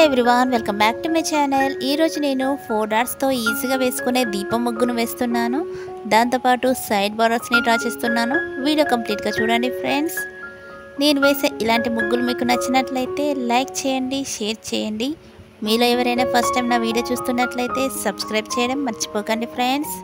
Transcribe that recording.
Everyone, welcome back to my channel. ఈరోజు నేను 4 డాట్స్తో ఈజీగా వేసుకునే దీపం ముగ్గును వేస్తున్నాను. దాంతోపాటు సైడ్ బార్డర్స్ని డ్రా చేస్తున్నాను. వీడియో కంప్లీట్గా చూడండి ఫ్రెండ్స్. నేను వేసే ఇలాంటి ముగ్గులు మీకు నచ్చినట్లయితే లైక్ చేయండి, షేర్ చేయండి. మీలో ఎవరైనా ఫస్ట్ టైం నా వీడియో చూస్తున్నట్లయితే సబ్స్క్రైబ్ చేయడం మర్చిపోకండి ఫ్రెండ్స్.